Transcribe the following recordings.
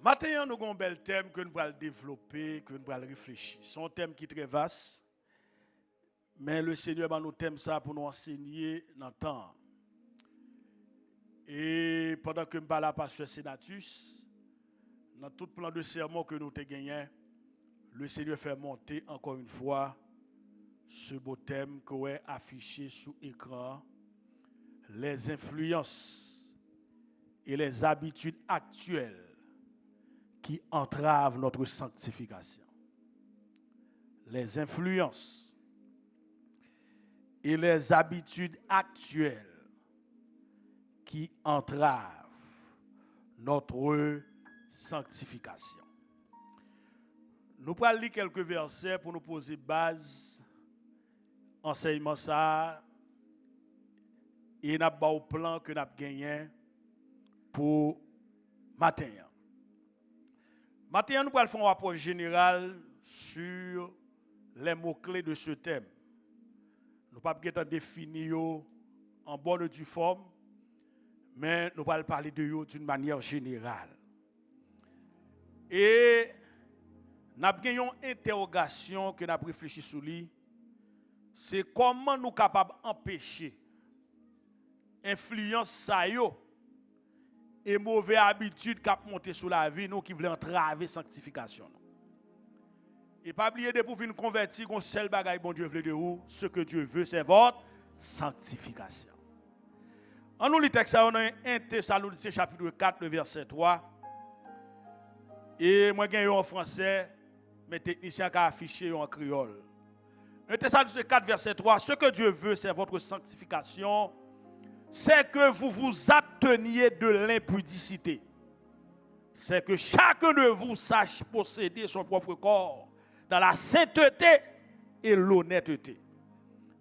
Maintenant, nous avons un bel thème que nous allons développer, que nous allons réfléchir. C'est un thème qui est très vaste, mais le Seigneur va nous thème ça pour nous enseigner dans le temps. Et pendant que je parle à Pasteur Sénatus, dans tout plan de sermon que nous avons gagné, le Seigneur fait monter encore une fois ce beau thème qu'on est affiché sous écran, les influences et les habitudes actuelles qui entravent notre sanctification. Les influences et les habitudes actuelles qui entravent notre sanctification. Nous allons lire quelques versets pour nous poser base, enseignement ça, et nous avons un plan que nous avons gagné pour matin. Maintenant, nous allons faire un rapport général sur les mots-clés de ce thème. Nous ne pouvons pas définir en bonne et due forme, mais nous allons parler de eux d'une manière générale. Et nous avons une interrogation que nous avons réfléchi sur lui. C'est comment nous sommes capables d'empêcher l'influence ça et mauvaise habitude qui a monté sur la vie, nous qui voulons entraver la sanctification. Et pas oublier de pouvoir nous convertir qu'on seul bagaille bon Dieu veut de vous, ce que Dieu veut c'est votre sanctification. En nous le texte on a 1 Thessaloniciens chapitre 4 le verset 3. Et moi j'ai en français, mais technicien qui a affiché en créole. 1 Thessaloniciens 4 verset 3, ce que Dieu veut c'est votre sanctification. C'est que vous vous absteniez de l'impudicité. C'est que chacun de vous sache posséder son propre corps dans la sainteté et l'honnêteté,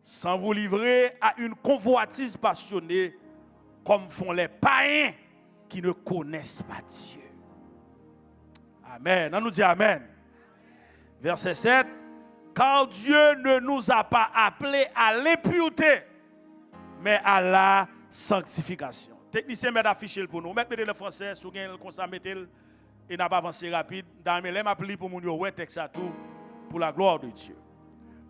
sans vous livrer à une convoitise passionnée comme font les païens qui ne connaissent pas Dieu. Amen. On nous dit Amen. Verset 7. Car Dieu ne nous a pas appelés à l'impureté, mais à la sanctification. Technicien met affiché pour nous. Mettez le français, si vous avez comme ça, mettez-le et n'a pas avancé rapide. Dans mes lèvres, appelez pour mon ouais texte à tout pour la gloire de Dieu.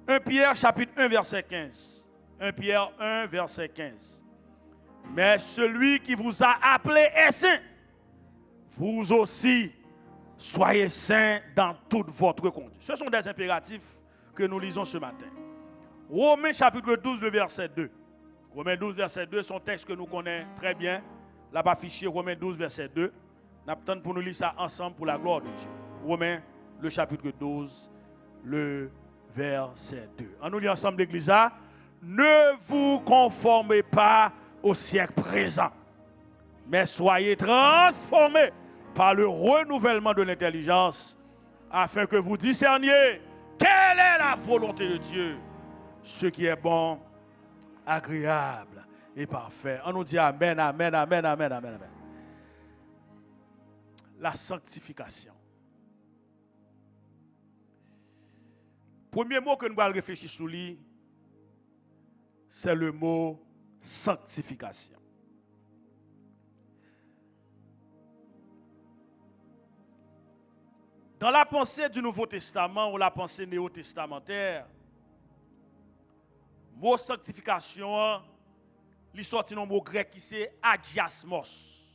1 Pierre chapitre 1 verset 15. 1 Pierre 1 verset 15. Mais celui qui vous a appelé est saint. Vous aussi soyez saints dans toute votre conduite. Ce sont des impératifs que nous lisons ce matin. Romains chapitre 12 le verset 2. Romains 12, verset 2, son texte que nous connaissons très bien. Là-bas affiché Romains 12, verset 2. Nous attendons pour nous lire ça ensemble pour la gloire de Dieu. Romains, le chapitre 12, le verset 2. En nous lisant ensemble l'église. Ne vous conformez pas au siècle présent, mais soyez transformés par le renouvellement de l'intelligence, afin que vous discerniez quelle est la volonté de Dieu, ce qui est bon, agréable et parfait. On nous dit Amen, Amen, Amen, Amen, Amen, Amen. La sanctification. Premier mot que nous allons réfléchir sur lui, c'est le mot sanctification. Dans la pensée du Nouveau Testament ou la pensée néo-testamentaire, le mot sanctification, il sorti d'un mot grec qui c'est agiasmos.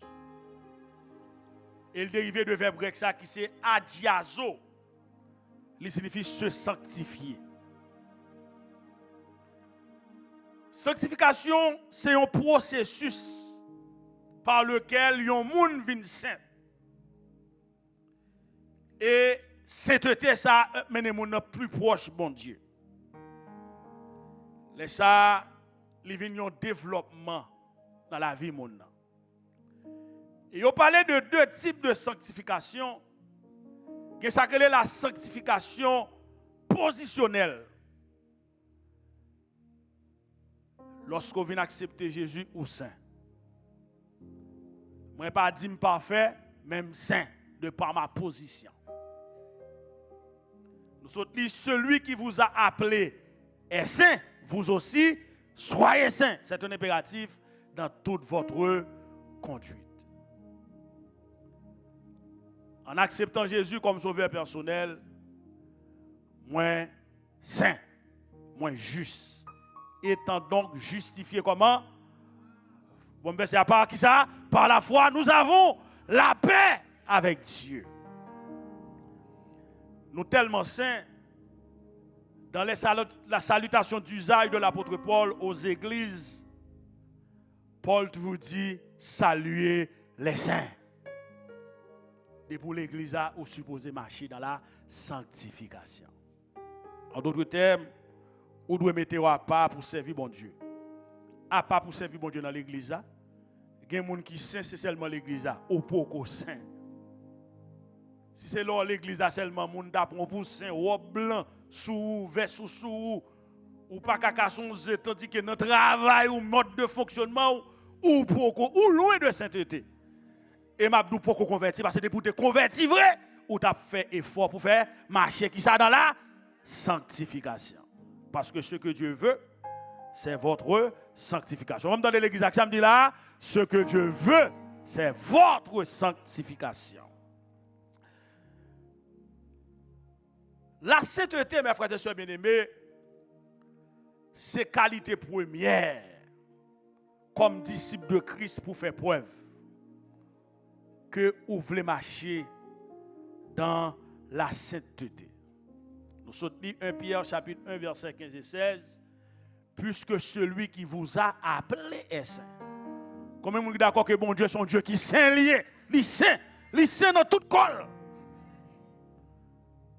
Et le dérivé de verbe grec ça qui c'est agiazo. Il signifie se sanctifier. Sanctification, c'est un processus par lequel un monde vient saint. Et sainteté ça mène mon plus proche bon Dieu. Les ça, il y a un développement dans la vie monde. Et on parlait de deux types de sanctification. Que ça c'est la sanctification positionnelle. Lorsqu'on vient accepter Jésus ou saint. Moi pas dit parfait, même saint de par ma position. Nous sommes dit celui qui vous a appelé est saint, vous aussi soyez saints. C'est un impératif dans toute votre conduite. En acceptant Jésus comme sauveur personnel, moins saint, moins juste. Étant donc justifié comment? Bon, ben c'est à part qui ça? Par la foi, nous avons la paix avec Dieu. Nous tellement saints, dans la salutation d'usage de l'apôtre Paul aux églises, Paul toujours dit saluer les saints. Et pour l'église, vous supposez marcher dans la sanctification. En d'autres termes, vous devez mettre à part pour servir bon Dieu. À part pour servir bon Dieu dans l'église, il y a des gens qui sont saints, c'est seulement l'église, ou pour saint. Si c'est là l'église seulement, moun d'apprend pour saint, robe blanc, sous, veste sous, ou pas caca sonze, tandis que notre travail ou mode de fonctionnement, ou loin de sainteté. Et m'a dit pour convertir, parce que pour te convertir vrai, ou t'as fait effort pour faire marcher qui ça dans la sanctification. Parce que ce que Dieu veut, c'est votre sanctification. On me donne l'église ça me dit là, ce que Dieu veut, c'est votre sanctification. La sainteté, mes frères et sœurs bien-aimés, c'est qualité première comme disciple de Christ pour faire preuve que vous voulez marcher dans la sainteté. Nous soutenons 1 Pierre chapitre 1 verset 15 et 16. Puisque celui qui vous a appelé est saint. Comment vous êtes d'accord que bon Dieu est un Dieu qui est saint lié, il est saint dans toute col.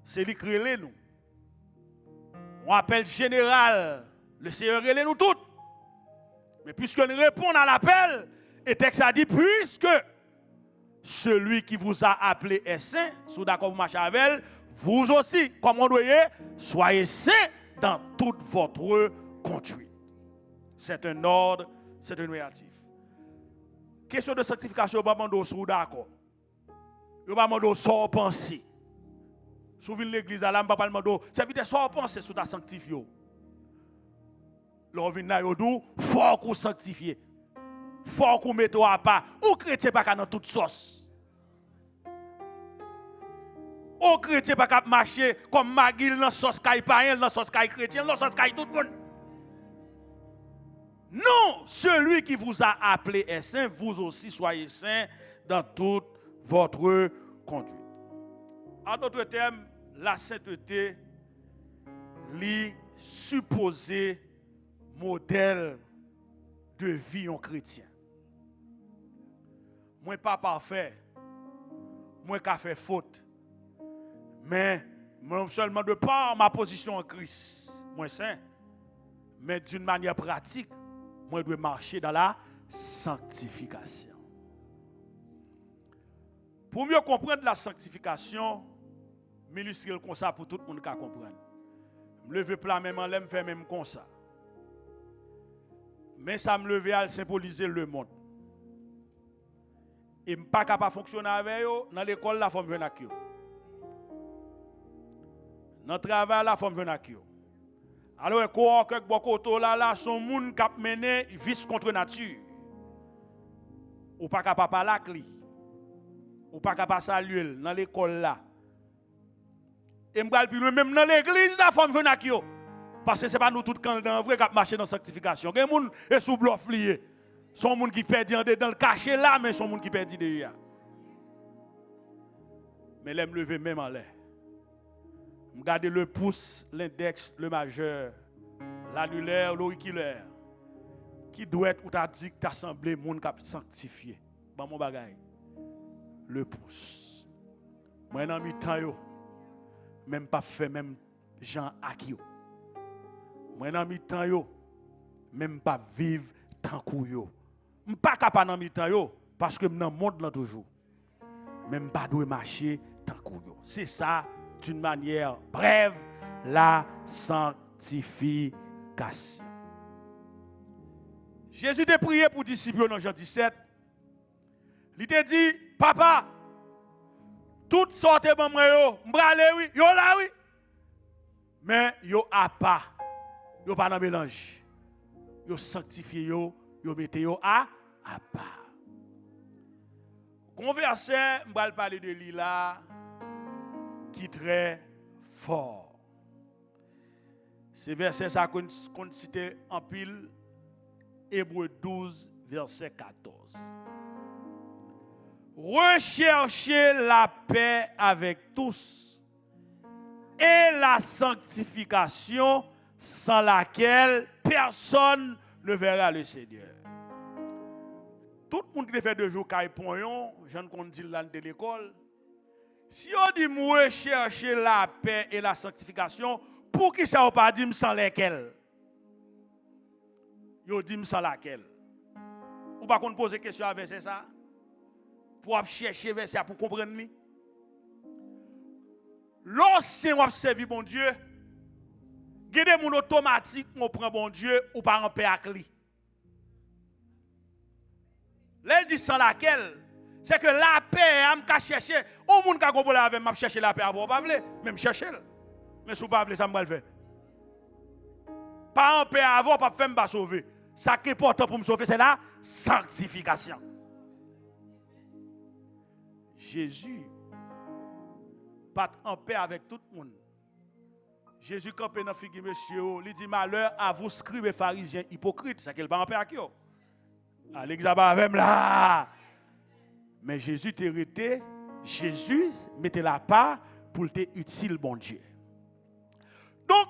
C'est lui qui relève nous. On appelle général, le Seigneur relève nous toutes. Mais puisque nous répondons à l'appel, et texte a dit, puisque celui qui vous a appelé est saint, sous d'accord vous marchez avec elle, vous aussi, comme on doit soyez saints dans toute votre conduite. C'est un ordre, c'est un impératif. Question de sanctification, vous ne pouvez pas d'accord. Vous ne pouvez pas penser. Si vous venez l'église, là, vous ne pouvez pas demander, c'est vite soit penser sur ta sanctification. Là, vous venez là, vous dites, faut qu'on sanctifie. Faut qu'on mette à part. Ou chrétien pas dans toute sauce. Ou chrétien pas marcher comme Magil dans la sauce caille païen, dans la sauce caille chrétien, dans la sauce caille tout le monde. Non, celui qui vous a appelé est saint, vous aussi soyez saint dans toute votre conduite. En d'autres termes, la sainteté est supposé modèle de vie en chrétien. Moi pas parfait, moi qui fait faute, mais moi seulement de par ma position en Christ, moi saint, mais d'une manière pratique, moi je dois marcher dans la sanctification. Pour mieux comprendre la sanctification, m'illustrer comme ça pour tout le monde qui comprendre. Me lever plat même en l'aime faire même comme ça. Mais ça me lever à symboliser le monde. Et je ne suis pas capable de fonctionner avec eux. Dans l'école, la forme venir avec eux. Dans le travail, la forme venir avec eux. Alors, que beaucoup là, son monde qui a mené vice contre nature. Ou pas capable de parler avec lui. Ou pas capable de saluer dans l'école là. Et même dans l'église, la femme vient avec eux. Parce que ce n'est pas nous tous quand on vrai qui marcher dans la sanctification. Il y a des gens qui sont bluff liés. Son monde qui perdit dans le cachet là, mais son monde qui perdit derrière. Mais l'aime lever même en l'air. Regardez le pouce, l'index, le majeur, l'annulaire, l'auriculaire. Qui doit être ou t'as dit que t'as semblé monde qui a sanctifié. Bon mon bagay. Le pouce. Moi dans mi temps yo même pas fait même Jean Akio. Moi dans mi temps yo même pas vivre tant kou yo. Pas capable dans mi temps yo parce que dans monde là toujours. Même pas doit marcher tant kou yo. C'est ça d'une manière brève la sanctification. Jésus a prié pour les disciples dans Jean 17. Il t'a dit, papa, toutes sortes de mamans yo, m'brale oui, yo là oui. Mais yo a pas dans mélange. Yo sanctifié yo, yo mettez yo à part. Gon verset, je vais parler de lui là, qui est très fort. Ce verset, ça qu'on cite en pile, Hébreux 12, verset 14. Recherchez la paix avec tous et la sanctification sans laquelle personne ne verra le Seigneur. Tout le monde qui fait 2 jours qu'il poyon, je ne dis là de l'école. Si on dit rechercher la paix et la sanctification, pour qui ça ne pas dit sans lesquels? Yo dit sans laquelle? Ou pas qu'on pose des questions avec ça? Pour chercher verset pour comprendre mi. Lorsque on observe bon Dieu, il y a des gens automatiques on prend bon Dieu ou pas en paix avec lui. Là, il dit sans laquelle, c'est que la paix, je vais chercher. Au monde qui a compris avec moi, je chercher la paix avant, pas vle, même chercher. Mais si vous pas vle, ça me le faire. Pas en paix avant, pas faire me sauver. Ça qui est important pour me sauver, c'est la sanctification. Jésus pas en paix avec tout le monde. Jésus campé dans figue monsieur, il dit malheur à vous scribes et pharisiens hypocrites, c'est qu'il pas en paix avec eux. L'église avec là. Mais Jésus t'est arrêté, Jésus mettait la part pour te utile bon Dieu. Donc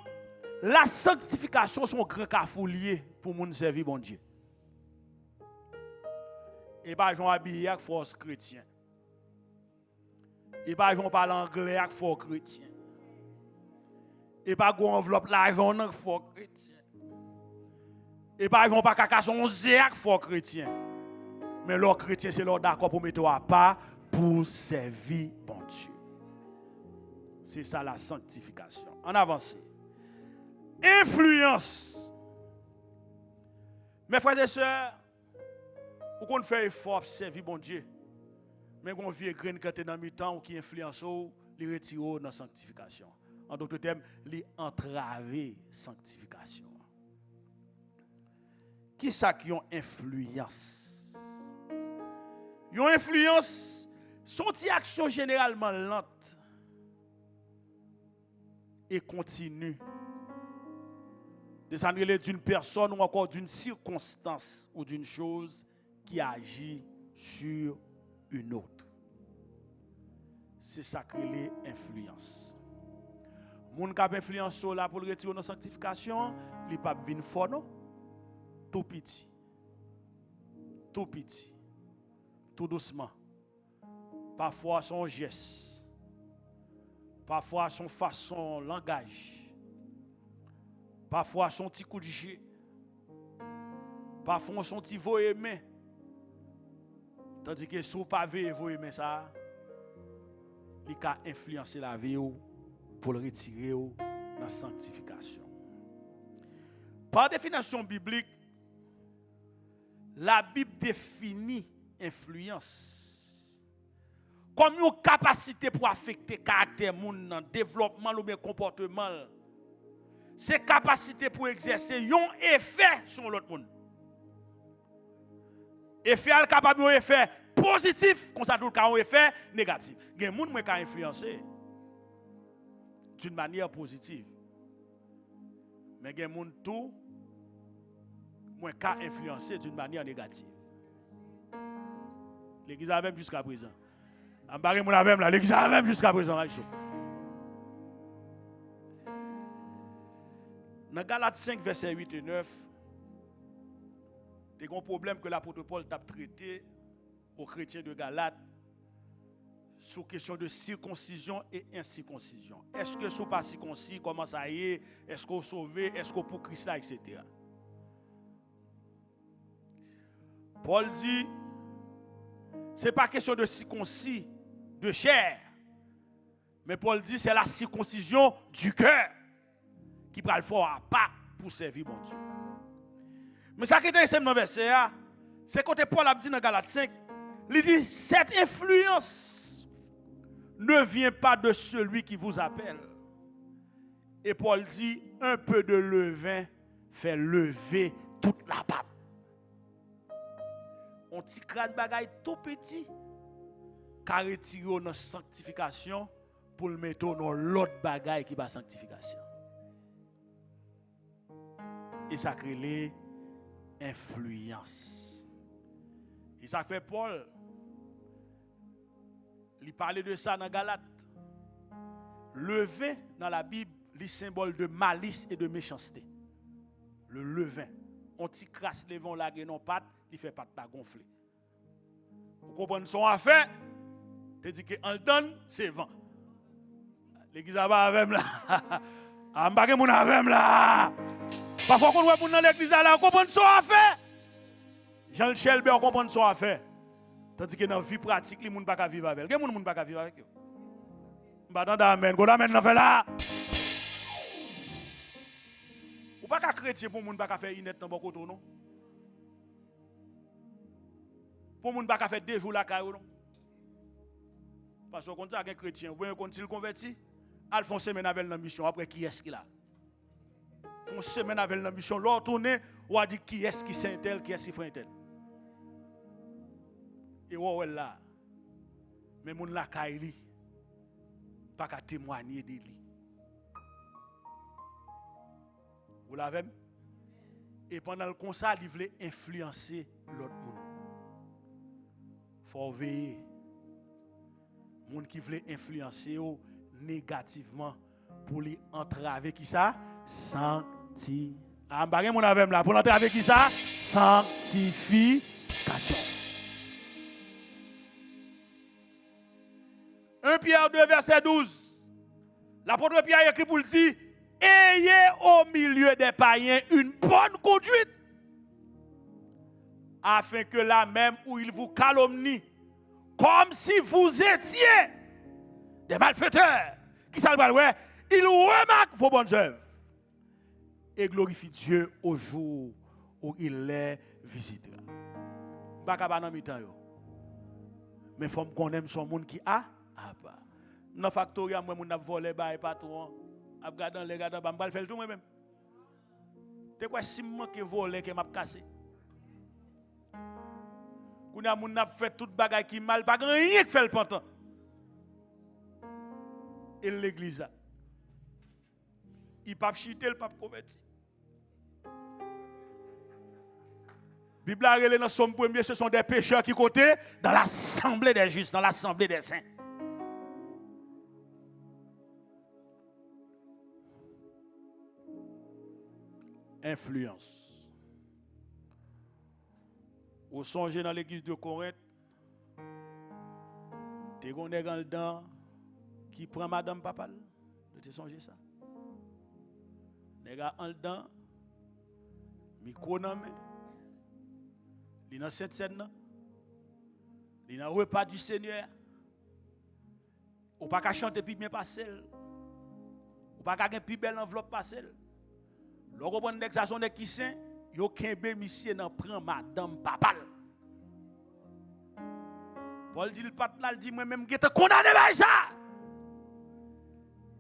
la sanctification sont grand cafoulier pour moun servir bon Dieu. Et pas j'on habillé avec force chrétien. Et pas j'on parle anglais avec force chrétien. Et pas gon enveloppe l'argent avec force chrétien. Et pas j'on pas caca son zé avec force chrétien. Mais l'autre chrétien c'est l'autre d'accord pour mettre à part pour servir bon Dieu. C'est ça la sanctification. En avance. Influence. Mes frères et sœurs, ou qu'on fait effort pour servir bon Dieu, mais qu'on vient graine quand dans le temps ou qui influence ou les retire dans la sanctification. En d'autres termes, les entraver sanctification. Qui ça qui ont influence? Ils ont influence, sont des actions généralement lentes et continues. Descendre d'une personne ou encore d'une circonstance ou d'une chose qui agit sur une autre. C'est ça que les influences. Moun qui a influence là pour le retirer dans la sanctification, il pas venir fort non. Tout petit. Tout petit. Tout doucement. Parfois son geste. Parfois son façon langage. Parfois son petit coup de jet. Parfois son petit voyer main. Tandis que si vous ne pouvez pas voyer main ça, il a influencé la vie pour le retirer dans la sanctification. Par définition biblique, la Bible définit influence comme une capacité pour affecter le caractère, le développement ou le comportement. C'est capacité pour exercer un effet sur l'autre monde. Effet est capable d'un effet positif, comme ça tout un effet négatif. Il y a des gens qui ont influencé d'une manière positive. Mais il y a des gens qui ont influencé d'une manière négative. L'église a même jusqu'à présent. L'église a même jusqu'à présent. Dans Galates 5, verset 8 et 9, il y a un problème que l'apôtre Paul a traité aux chrétiens de Galates sur question de circoncision et incirconcision. Est-ce que ce n'est pas circoncis, comment ça y est, est-ce qu'on est sauvé, est-ce qu'on est pour Christ, etc. Paul dit, ce n'est pas question de circoncis, de chair, mais Paul dit c'est la circoncision du cœur qui prend le fort à pas pour servir mon Dieu. Mais ça qui est intéressant dans le verset, c'est quand Paul a dit dans Galates 5, il dit cette influence ne vient pas de celui qui vous appelle. Et Paul dit un peu de levain fait lever toute la pâte. On t'y crase bagaille tout petit ka retirer dans sanctification pour le mettre dans l'autre bagaille qui va sanctification. Et ça crée l'influence. Et ça fait Paul. Il parlait de ça dans Galates. Levain dans la Bible, le symbole de malice et de méchanceté. Le levain. On t'y crasse les vents là, non pâte, il fait pâte pas gonfler. Vous comprenez son affaire? Tu dis que en donne, c'est vent. L'église là avec là. Ah, m'bagé mon avec là. Parfois qu'on voit dans l'église là, on comprend son affaire. Jean Shelby on comprend son affaire. Tandis que dans la vie pratique, les gens ne peuvent pas vivre avec elle. Quel monde ne peut pas vivre avec eux? Amen. Amen dans fait là. Ou pas qu'à chrétien pour les gens ne pas faire inette dans beaucoup non? Pour les gens ne pas faire 2 jours la caillou non? Parce que quand ça un chrétien, ou quand il converti, ils font semaine avec la mission. Après qui est-ce qu'il a? Ils font semaine avec la mission. L'autre tourne, ou a dit qui est-ce qui c'est tel, qui est-ce qui fait tel. Et ouais là, mais mon la kaili, pas qu'à témoigner de lui. Vous l'avez? Et pendant le concert, il voulait influencer l'autre monde. Il faut veiller. Les gens qui veulent influencer négativement pour les entraver qui ça? Sanctification. Ah, mon avec là pour l'entraver qui ça? Sanctification. 1 Pierre 2, verset 12. L'apôtre Pierre écrit pour le dire, ayez au milieu des païens une bonne conduite, afin que là même où ils vous calomnient, comme si vous étiez des malfaiteurs, qui s'en ouais, ils remarquent vos bonnes œuvres et glorifient Dieu au jour où il les visitera. Mais il faut qu'on aime son monde qui a. Dans factoria moi mon a volé bail patron a regarder les gars ba m'pa faire tout moi même t'es quoi si manque voler que m'a cassé kounya moun n'a fait toute bagaille qui mal pas rien que fait le pantan et l'église il pas chiter le pape converti Bible a relé dans Somme 1er ce sont des pécheurs qui côté dans l'assemblée des justes dans l'assemblée des saints. Influence. Vous songez dans l'église de Corinthe, tu as un gars dedans qui prend madame papal. Tu as songé ça? Les gars en dedans, micro dans main, il dans cette scène, il dans repas du Seigneur. Ou pas qu'à chanter plus bien passer. Ou pas qu'à gagner plus belle enveloppe passer. Lorsque vous avez une son de qui saint, vous avez monsieur nan prend madame papal. Paul dit le pat là, il dit moi même qui te condamné par ça.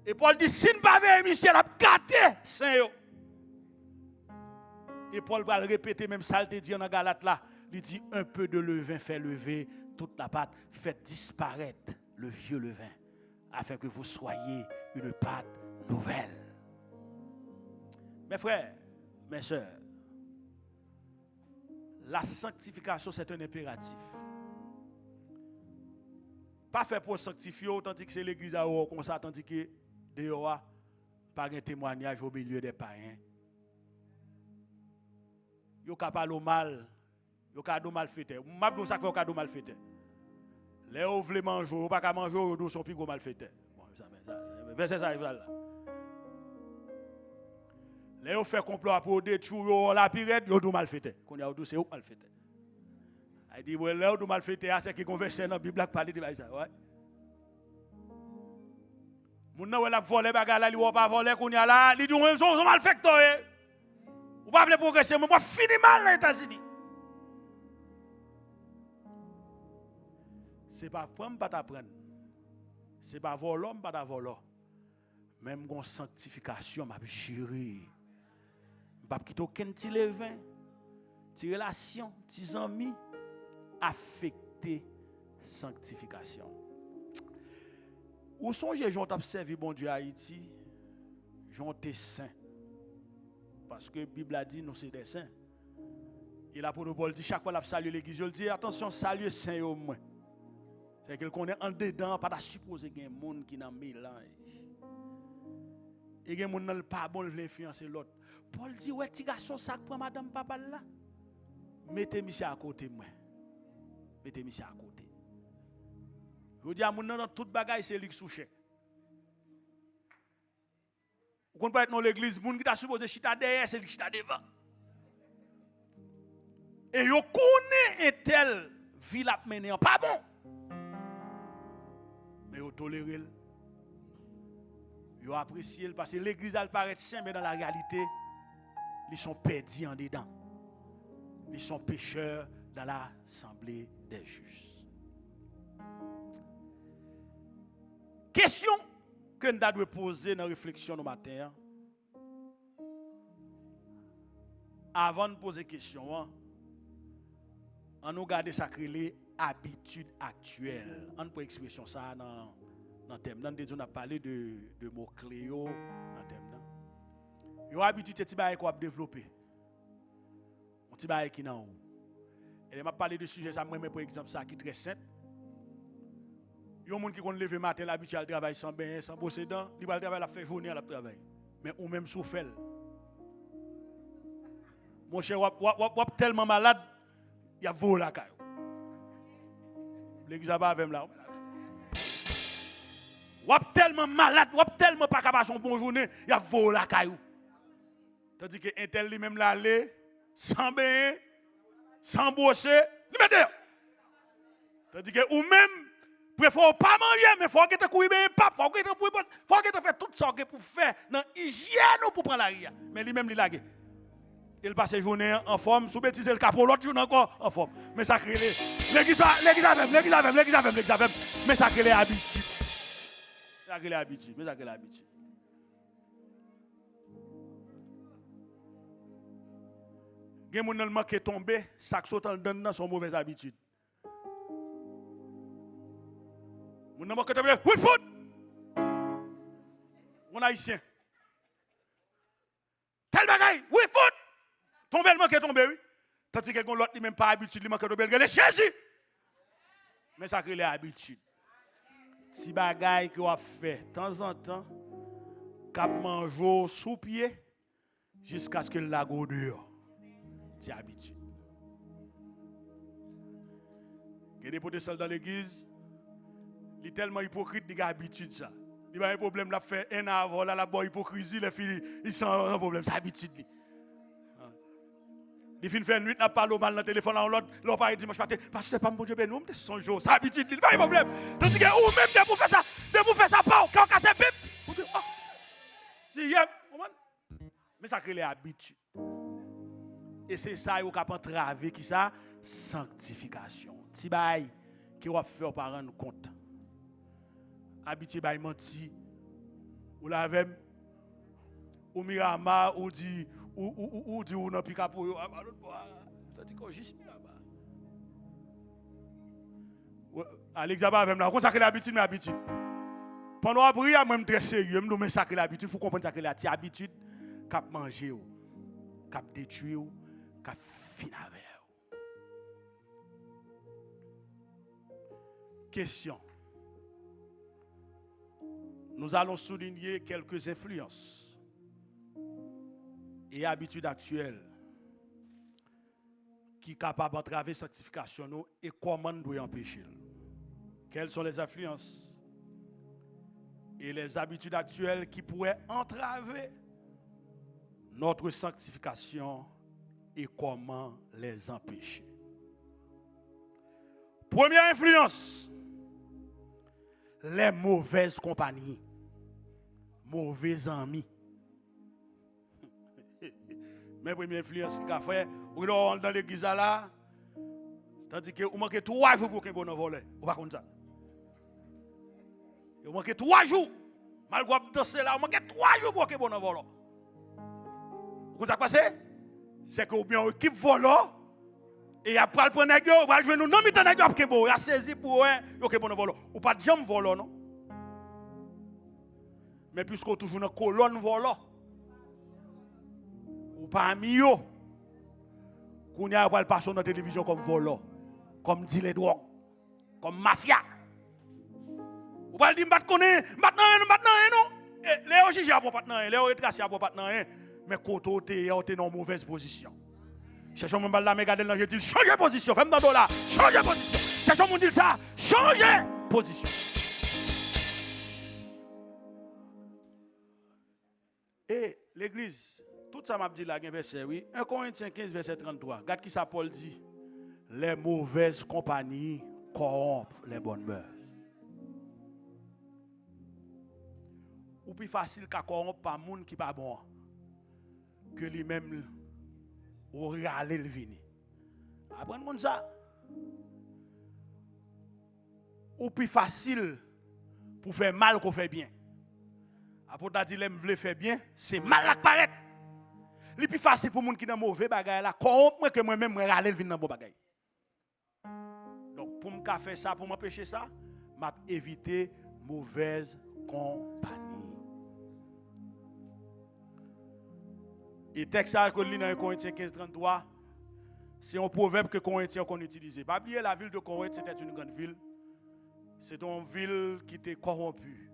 Et Paul dit si ne pas ver monsieur l'a gâté saint yo. Et Paul va le répéter même ça il te dit dans Galate là, il dit un peu de levain fait lever toute la pâte, fait disparaître le vieux levain afin que vous soyez une pâte nouvelle. Mes frères, mes sœurs, la sanctification c'est un impératif. Pas fait pour sanctifier, tandis que c'est l'église à haut comme ça, tandis que dehors, pas un témoignage au milieu des païens. Yo ka parler mal, yo ka do mal fait. M'a dit ça fait ka do mal fait. Les ou vle manger, ou pas ka manger, ou do son plus gros mal fait. Bon, ça verset ça là. Les gens font complot pour détruire la pirate, ils ont mal fait. Quand ils ont c'est mal fait. Il dit ouais, les ont mal fait, c'est qui converse dans la Bible qui parle de ça, ouais. Moun nan la volé bagarre là, il pas voler qu'on y a là, il dit on sont mal fait toi. Ou pas vle progresser, moi fini mal dans les États-Unis. C'est pas prendre pas t'apprendre. C'est pas voler pas ta voler. Même gon sanctification m'a gérer. Pas quitter aucun petit levain, petit relation, petits amis affectés sanctification. Où sont les gens qui ont servi bon Dieu à Haïti? Gens t'es saints. Parce que la Bible a dit nous c'est des saints. Et l'apôtre Paul dit chaque fois qu'il salue l'église, il dit attention, saluez saint au moins. C'est qu'il connaît en dedans, pas de supposer qu'il y a un monde qui n'a mélange. Et il y a un monde qui n'a pas bon l'influencer l'autre. Paul dit ouais, petit garçon, ça prend madame papa là. Mettez monsieur à côté moi. Mettez monsieur à côté. Je dis à mon dans toute bagaille c'est lui qui souche. Vous comprenez pas dans l'église, moun qui t'a supposé chita derrière, c'est lui qui chita devant. Et yo connaît un tel vie la mener pas bon. Mais yo toléré. Yo apprécié parce que l'église elle paraît sainte mais dans la réalité, ils sont perdus en dedans. Ils sont pécheurs dans l'assemblée des justes. Question que nous devons poser dans la réflexion ce matin. Avant de poser question, on nous garde sacré habitude actuelle. On peut expression ça dans le thème. On a parlé de mots clés dans le thème. Yo habitude c'est petit qu'on a développé. Un petit bail qui nan. Et m'a parlé de sujet ça moi pour exemple ça qui est très simple. Yon moun qui kon lever matin l'habitude à travailler sans bain, sans brosser dents, il va travailler la faire journée à la travail. Mais ou même souffle. Mon cher wap tellement malade, il a volé la caillou. L'église va avec là. Wap tellement malade, wap tellement pas capable son bon journée, il a volé la caillou. Tandis que un tel lui-même l'aller sans bain, sans brosser, lui met dehors. Tandis que ou même faut pas manger, mais faut que tu couilles bien pape, faut que tu fais tout ça pour faire dans hygiène ou pour prendre la ria. Mais lui-même il lague. Il passe la journée en forme, sous bêtise le capot l'autre jour encore en forme. Mais ça crée l'église avec, mais ça crée l'habitude. Ça crée l'habitude, mais ça crée l'habitude. Gen moun nan manque tomber, ça saute en dedans dans son mauvaise habitude. Moun nan manque tomber, oui foot. Mon haïtien. Tel bagaille, oui foot. Tomber le manque tomber oui. Tandis que l'autre lui même pas habitude, lui manque tomber, il est Jésus. Mais ça crée l'habitude. Si bagaille que on fait de temps en temps, cap manger sous pied jusqu'à ce que la go dehors. C'est habitude. Il y a des protestants dans l'église, il est tellement hypocrite, il a habitude ça. Il a un problème, il a fait un avant, là, la bonne hypocrisie, les filles, ils sont un problème, c'est habitude. Il finit faire une nuit, il n'a pas le mal dans le téléphone, l'autre, l'autre pas dimanche matin, parce que c'est pas mon Dieu, nous, c'est son jour, c'est habitude, il n'y a pas de problème. Tandis que, ou même, de vous faire ça, pas, quand on casse un pipe, vous dites, oh, c'est hier, mais ça crée les habitudes. Et c'est ça qui a entravé qui ça sanctification. Ti bay qui va faire par rendre compte. Habitué bay menti ou la même ou Mirama ou dit ou non pick-up ou l'autre tandis qu'on juste Mirama. Alex Zaba même là, on sacré l'habitude mais habitude. Pendant la prière même très sérieux, nous mais sacré l'habitude pour comprendre sacré la habitude cap manger ou cap détruire ou cap finir avec. Question. Nous allons souligner quelques influences et habitudes actuelles qui sont capables d'entraver la sanctification et comment nous devons empêcher. Quelles sont les influences et les habitudes actuelles qui pourraient entraver notre sanctification et comment les empêcher. Première influence, les mauvaises compagnies, mauvais amis. Mais première influence qui a fait, ou dans l'église là, tandis que vous manquez 3 jours pour qu'un bon voler, ou pas comme ça. Vous manquez 3 jours, malgré danser là, vous manquez 3 jours pour qu'un bon voler. Vous comprenez ça passé? C'est que ou bien équipe volant Et après le prendre nèg yo, va jouer nous non mi tan nèg yo après bon, il a saisi pour ouais, yo ke bon volo. Ou pas de jambe volo non. Mais puisqu'on toujours dans colonne volo. Ou pas ami yo. Qu'on y a pas le passer dans la télévision comme volo, comme dealer de drogue, comme mafia. Ou pas le dire m'bat connaît, m'bat non. Léo juge a pas nan, Léo retrace a pas nan, mais koto te dans mauvaise position. Cherchons mon balle la regarder là, je dis changer position, fais-moi dans dollar, changer position. Cherchons mon dire ça, changer position. Et l'église, tout ça m'a dit là, verset, oui. 1 Corinthiens 15, verset 33. Regarde qui ça Paul dit. Les mauvaises compagnies corrompent les bonnes mœurs. Ou plus facile qu'à corrompre par monde qui pas bon que lui-même ou râler le vini. Apprendre comme ça. Ou plus facile pour faire mal qu'on fait bien. Après t'as dit l'aime veut faire bien, c'est mal à paraître. Le plus facile pour monde qui dans mauvais bagaille là, corrompre moi que moi-même râler le vini dans bon bagaille. Donc pour me faire ça, pour m'empêcher ça, m'a éviter mauvaise compagnie. Et texte ça que lit dans 1 Corinthiens 15, 33, c'est un proverbe que Corinthiens qu'on utilise. Pas oublier la ville de Corinthe, c'était une grande ville. C'est une ville qui était corrompue.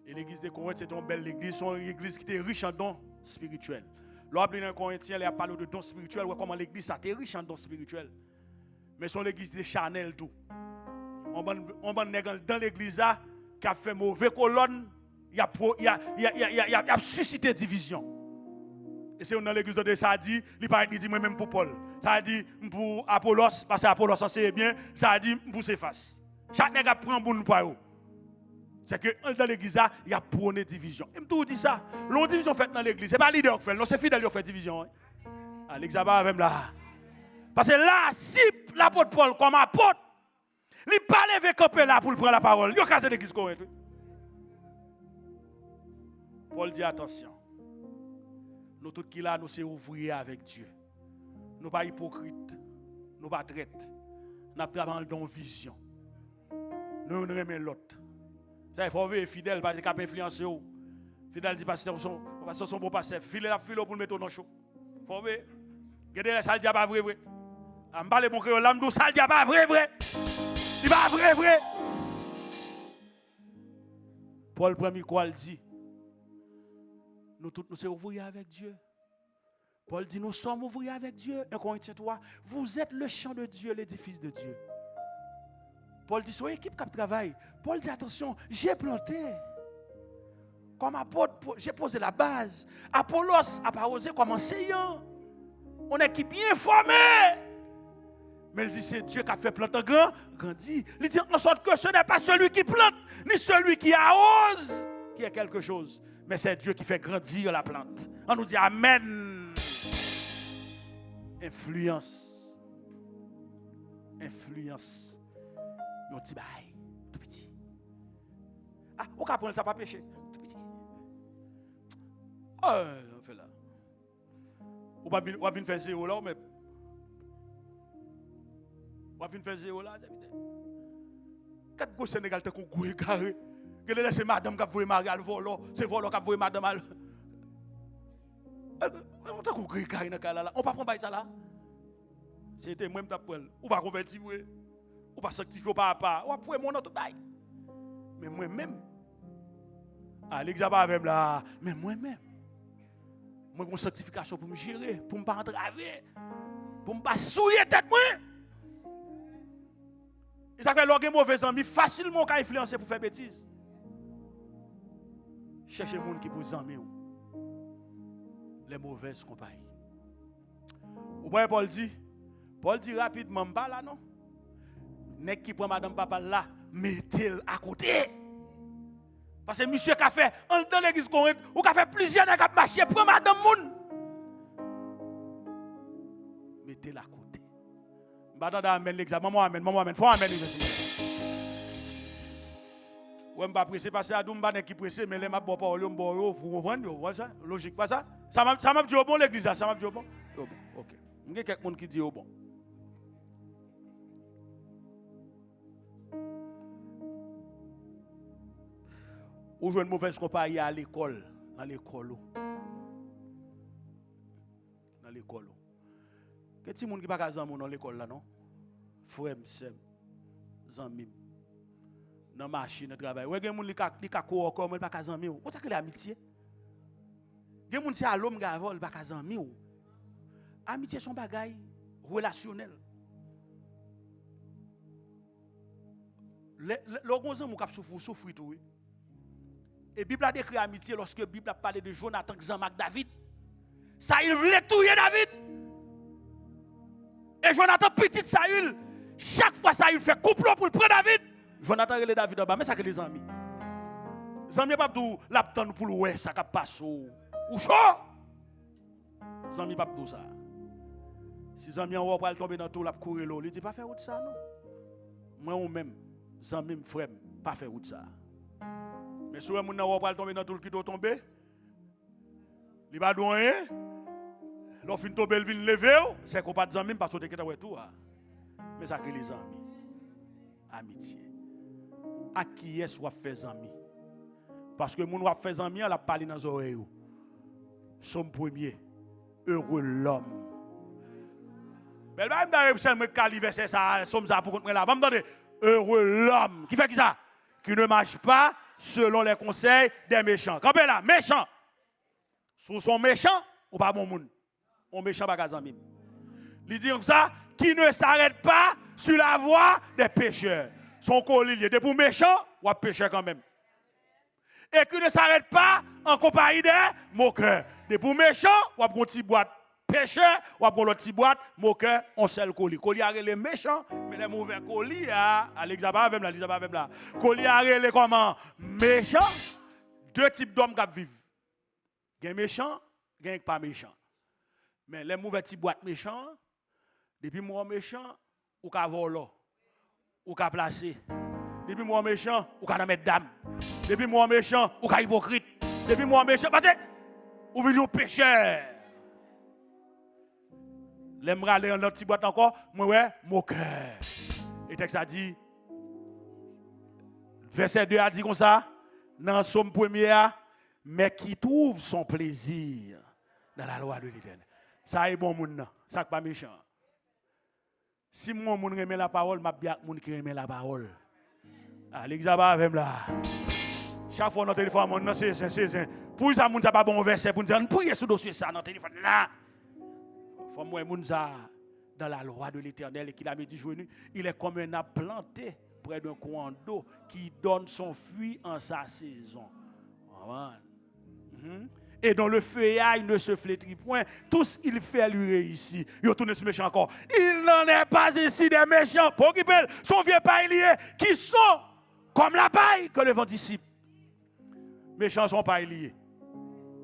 Et l'église de Corinthe, c'est une belle église, c'est une église qui était riche en dons spirituels. L'homme dans Corinthiens, il a parlé de dons spirituels, comment l'église était riche en dons spirituels. Mais son l'église de Chanel tout. On va dans l'église qui a fait mauvais colonne, il a suscité division. Et c'est dans l'église de ça dit, il dit moi même pour Paul. Ça dit pour Apollos, parce que Apollos c'est bien, ça dit pour Céphas. Chaque nègre prend bon pour eux. C'est que dans l'église il y a prôné division. Et tout dit ça, l'on division faite dans l'église, c'est pas leader qui fait, non c'est fidèle qui fait division. L'examen même là. Parce que là, si l'apôtre Paul comme apôtre, il n'a pas levé camper là pour prendre la parole. Il a cassé l'église correcte. Paul dit attention. Nous tous qui là, nous sommes ouvriers avec Dieu. Nous ne sommes pas hypocrites. Nous ne sommes pas traites. Nous travaillons dans la vision. Nous ne remettons l'autre. Ça, il faut être fidèle parce qu'il a influencé. Fidèle dit parce que son bon pasteur. File pour le mettre dans le show. Il faut ver. Regardez la salle pas vrai. Je ne parle pas de l'âme de salle pas vrai. Il va vrai. Paul premier quoi il dit. Nous tous nous sommes ouvriers avec Dieu. Paul dit nous sommes ouvriers avec Dieu. 1 Corinthiens 3, vous êtes le champ de Dieu, l'édifice de Dieu. Paul dit soyez équipe qui travaille. Paul dit attention, j'ai planté. Comme apôtre, j'ai posé la base. Apollos a pas osé comme enseignant. On est qui bien formé. Mais il dit c'est Dieu qui a fait planter grandi. Il dit en sorte que ce n'est pas celui qui plante, ni celui qui arrose qui est quelque chose. Mais c'est Dieu qui fait grandir la plante. On nous dit Amen. Influence. Un petit bail, tout petit. Ah, on peut prendre ça pas péché, tout petit. On fait là. On va venir faire zéro là, mais. On va venir faire zéro là, quatre gros Sénégal te qu'on goué carré. Que laisse madame qui a voué marier al volo, c'est volo qui a voué madame al. On t'a goué carré dans là. On pas prendre ça là. C'était moi qui t'a pris. Ou pas convertir ou pas sanctifier pas pas. Ou pas mon autre bail. Mais moi-même l'examen avec là, mais moi-même moi une sanctification pour me gérer, pour me pas entraver, pour me pas souiller tête moi. Et ça fait lorsque mauvais amis facilement qu'à influencer pour faire bêtises. Cherchez les gens qui vous aiment. Les mauvaises compagnies. Vous voyez Paul dit rapidement, pas là non. Nek qui prend madame papa là, mettez-le à côté. Parce que monsieur qui a fait, dans l'église Corinthe, ou qui a fait plusieurs nègres qui marché, prend madame moun. Mettez-le à côté. M'attendez amen l'examen, maman amen, faut amen. Ou m'pas pressé parce que adou m'pa qui pressé mais les m'a bon parole pour comprendre vous ça logique pas ça m'a dit au bon l'église ça m'a dit au bon OK il y a quelqu'un qui dit au bon ou jouer une mauvaise compagnie à l'école, dans l'école. Dans l'école. Qu'est-ce que qui pas ka zanmou dans l'école là non? Frère, sœur, zanmim. Dans machine de travail. Ouais, gen moun li ka ko encore, mais pas ka zanmi ou. Comment ça que l'amitié? Gen moun si à l'homme gavol pas ka zanmi ou. Amitié son bagay relationnel. Le gon zanmou k'ap souffrir tout. Et Bible a décrit amitié lorsque Bible a parlé de Jonathan qui avec David. Ça il voulait tuer David. Et Jonathan petit Saül, chaque fois Saül fait complot pour prendre David. Jonathan relève David en bas, mais ça que les amis. Les amis pas tout l'aptendre pour ouais ça cap passe ou chaud. Les amis pas tout ça. Si les amis en va tomber dans tout la courir l'eau, il dit pas faire route ça non. Moi ou même amis frère pas faire route ça. Mais si mon nan va tomber dans tout le qui doit tomber, il va douer. L'offre fin tomber, il vient lever, c'est qu'on pas de amis parce que tu es tout. Mais ça que les amis. Amitié. À qui est-ce qu'on fait amis? Parce que mon va faire amis, elle a parlé dans les oreilles. Somme premier, heureux l'homme. Belle même dans le calibre c'est ça, somme ça pour contre là. Même dans heureux l'homme qui fait qui ça? Qui ne marche pas selon les conseils des méchants. Quand là, méchant. Sous son méchant ou pas bon monde. On méchant pas gazamim. Il dit comme ça, qui ne s'arrête pas sur la voie des pécheurs. Son collier, de pour méchant, ou pécheur quand même. Et qui ne s'arrête pas en compagnie des moqueurs. De pour méchant, ou une petite boîte pécheur, ou une petite boîte moqueur, on seul colis. Colis a les méchants, mais les mauvais colis, Alexandre même là, colis a les comment? Méchants. Deux types d'hommes qui vivent. Il y a méchants, il y a pas méchants. Mais les mauvais petits boîtes méchants, depuis moi méchant, ou ka voler, ou ka placer. Depuis moi méchant, ou ka mettre dame. Depuis moi méchant, ou ka hypocrite. Depuis moi méchant, parce que ou venu pécheur. L'aimerait aller dans notre petite boîte encore, moi ouais, moqueur. Et texte a dit, verset 2 a dit comme ça, dans Somme 1er, mais qui trouve son plaisir dans la loi de l'Éternel. Ça est bon moun, ça n'est pas méchant. Si moi moun remet la parole, m'a bien moun qui remet la parole. L'examen avec là. Chaque fois dans téléphone mon c'est pour ça moun ça pas bon verset pour dire prier sur dossier ça dans téléphone là. Faut moi moun ça dans la loi de l'Éternel et qu'il a dit journée, il est comme un arbre planté près d'un courant d'eau qui donne son fruit en sa saison. Et dont le feuillage ne se flétrit point, tout ce qu'il fait lui réussit. Il tourne ce méchant encore. Il n'en est pas ici des méchants, pour qui son vieux paillier, qui sont comme la paille que le vent dissipe. Méchants sont pailliers.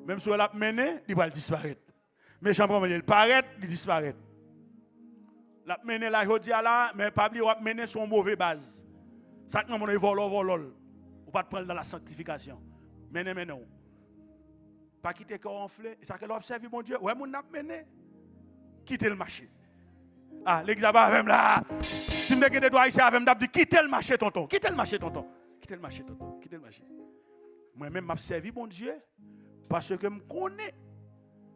Même si on l'a mené, il va disparaître. Méchants, il paraît, il disparaît. La mené la jodi là, mais pas oublier on mené son mauvais base. Ça que mon vol. Ou pas prendre dans la sanctification. Mené non. Pas quitter corps enflé, ça que l'observe mon Dieu. Ouais mon n'a mené. Quitter le marché. Ah, l'examen avec là. Si me que doit ici avec me dit quitter le marché tonton. Quitter le marché tonton. Quitter le marché tonton. Quitter le marché. Moi même m'a servi mon Dieu parce que me connais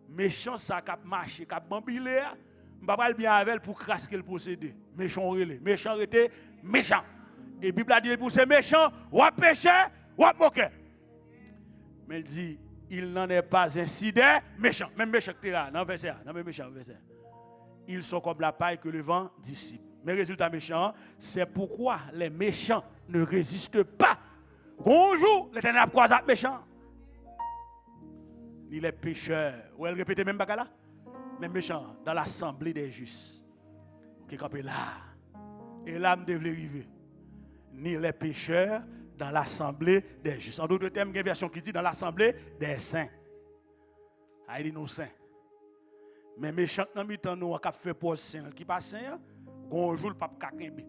méchant ça cap marché, cap bambilé. Je ne vais pas bien avec elle pour crasquer le posséder. Méchant relé. Méchant était méchant. Et la Bible a dit pour ces méchants, ou à pécher, ou à moquer. Mais il dit, il n'en est pas ainsi des méchants. Même méchants qui sont là, dans le verset. Dans le méchant verset. Ils sont comme la paille que le vent dissipe. Mais résultat méchant, c'est pourquoi les méchants ne résistent pas. Bonjour, l'Éternel a croisé les méchants. Ni les pécheurs. Ou elle répète même pas là? Même méchant dans l'assemblée des justes. Qui campé là. Et l'âme devait arriver. Ni les pécheurs dans l'assemblée des justes. En d'autres termes, il y a une version qui dit dans l'assemblée des saints. Il dit nous saints. Mais méchant dans le temps nous a fait pour saint qui pas saint, bonjour le pape kakembe.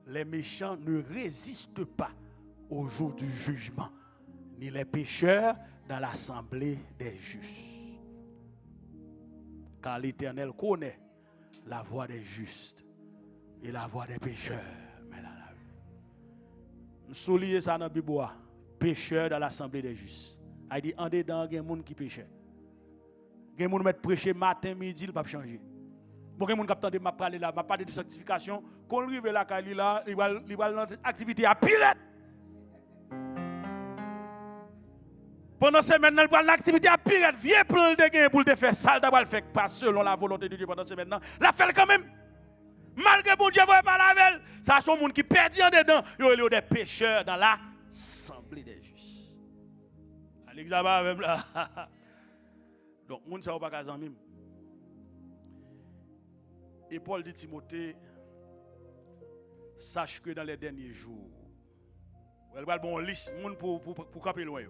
Les méchants ne résistent pas au jour du jugement. Ni les pécheurs dans l'assemblée des justes. Car l'Éternel connaît la voie des justes et la voie des pécheurs. Mais là, je souligne ça dans la Bible. pécheurs dans l'assemblée des justes. Il dit, en dedans, il y a des gens qui péchent. Il y a des gens qui mettent prêcher matin, midi, il ne va pas changer. Bon, il y a des gens qui attendent, m'a parlé là, m'a parlé de sanctification. Quand il arrive là, il va dans l'activité à pire. Pendant ces semaine, il va dans l'activité à pire. Viens prendre des gains pour te faire ça, d'abord le faire pas selon la volonté de Dieu pendant ces semaine. La fait quand même. Malgré bon Dieu, vous ne pas la veille. Ça sont des gens qui perdent en dedans. Ils ont des pécheurs dans l'assemblée des justes. À l'examen même là. Donc, les gens ne sont pas qu'à même. Et Paul dit Timothée, sache que dans les derniers jours, il va bon liste pour camper loin.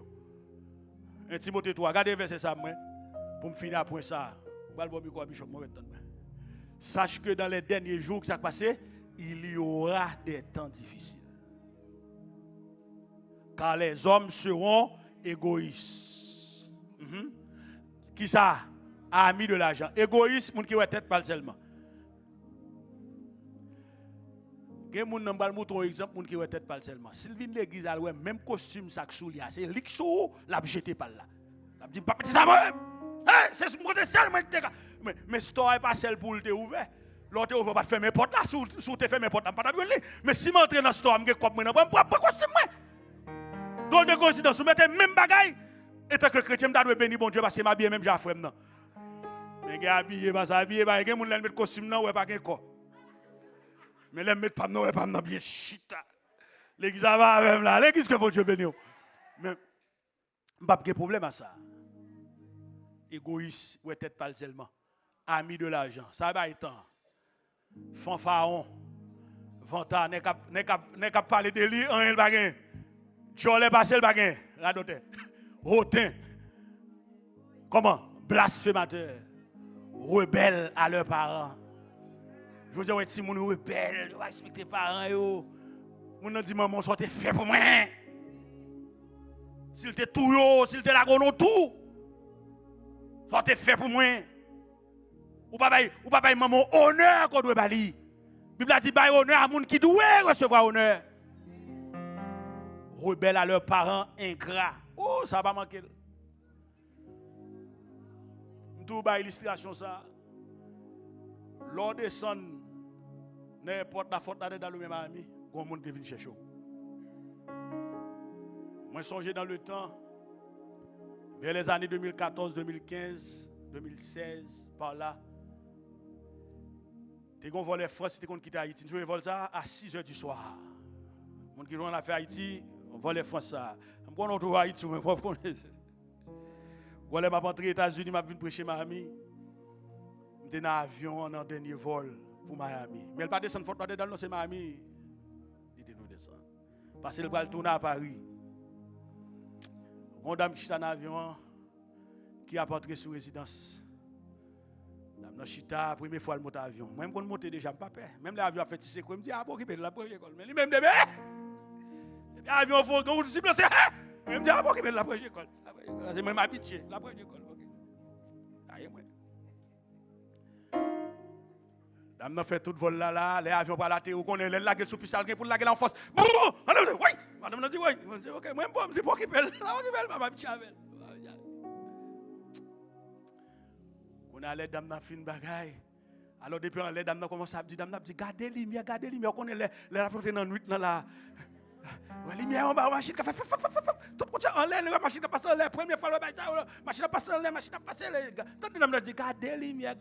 Et Timothée 3, regardez verset ça pour me finir après ça. Je vais bon micro à Bishop maintenant. Sache que dans les derniers jours que ça passe, il y aura des temps difficiles. Car les hommes seront égoïstes. Qui ça? Amis de l'argent. Égoïste, moun qui va tête pas seulement. Gen moun nan bal mouton exemple moun qui va tête pas seulement. S'il vient l'église a même costume sac sou li a, c'est lik sou l'a jeté par là. L'a dit pas petit ça moi. C'est mon côté seul mais store est pas seul pour le ouvert. L'autre ouvert pas fermer porte là sous te fermer porte pas t'abonner. Mais si m'entrer dans store m'ge cop moi nan pas costume moi. Donc de coïncidence vous mettez même bagaille et tant que chrétien m'ta doit bénir bon Dieu parce que m'a bien même j'ai frère nan. Mais gars habillé pas habillé pas gen moun là mettre costume nan ouais pas gen corps. Mais les mettre pas non ouais pas nan bien chita. L'église va même là, l'église que bon Dieu bénir. Mais m'pas pas de problème à ça. Égoïste ou tête pas seulement. Ami de l'argent, ça va être fanfaron. Vanta n'est qu'à parler de lui en el bagin. Jolé passé le bagin, radote. Hautain. Comment? Blasphémateur. Rebelle à leurs parents. Je veux dire, ouais, si mon rebelle, va respecter parents yo. Mon dit maman, ça t'est fait pour moi. S'il t'est tout yo, s'il t'est la gono tout. Ça t'est fait pour moi. Ou pas maman honneur qu'on doit bali. Bible a dit bail honneur à moun qui doit recevoir honneur. Rebelle à leurs parents ingrats. Oh, ça va manquer. Tout ba illustration ça. Lors descend n'importe la faute là dans le même ami, qu'on monde qui vient chercher. Moi songe dans le temps vers les années 2014, 2015, 2016 par là. T'es gon voler France, t'es gon quitter Haïti, tu vol ça à 6h du soir. Monde qui vont faire Haïti, on voler France ça. On prend autour Haïti, on pas connaître. Voilà m'a rentré aux États-Unis, m'a vinn prêcher Miami. J'étais dans avion en dernier vol pour Miami. Mais elle pas descendre faute là dedans, c'est Miami. Il était nous descendre. Parce qu'elle va tourner à Paris. Mon dame qui est dans avion qui a entré sous résidence. Dame chita première fois elle monte avion. Moi même quand monter déjà pas peur. Même l'avion a fait tisser quoi, me dit ah bon qui la première école. Mais lui même bébé. L'avion faut quand vous disciple c'est même dit ah bon qui la première école. C'est même habitué, la première école. Aïe moi. Dame n'a fait tout vol là, les avions pas la terre, on connaît les lagues sous pisal pour laguer en force. Oui, madame n'a dit oui. OK, moi me dit pour qui belle, ma habitué avec. On a les dames n'a fin bagaille. Alors depuis les dames n'a commencé à dire dame n'a dit gardez lumière, on connaît les rapporter dans nuit dans la la lumière en bas, machine qui fait tout côté en l'air, la machine qui passe en l'air, première fois la machine qui passe en l'air, machine qui passe en l'air. Tant de dames dit gardez lumière.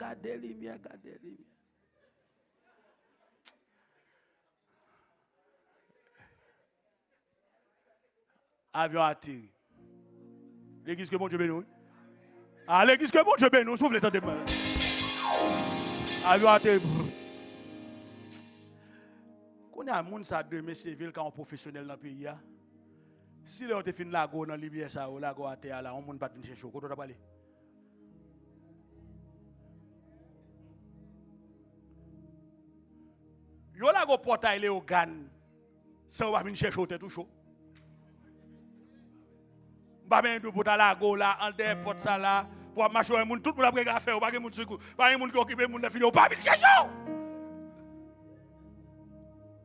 Avion atterri. L'église que bon Dieu bénit. Ah, l'église que bon Dieu bénit, s'ouvre les temps de moi. Avion atterri. Quand il y a un monde ça demain civil quand on professionnel dans le pays si on te fin la go dans Libye ça ou la go à terre là on monde pas venir chercher ko doit parler. Yo la go portail au gan ça va venir chercher tout chaud. Ba ben do portail la go là en des porte ça là pour marcher un monde tout monde après faire ou pas monde secours pas un monde qui occuper monde fini pas venir chercher.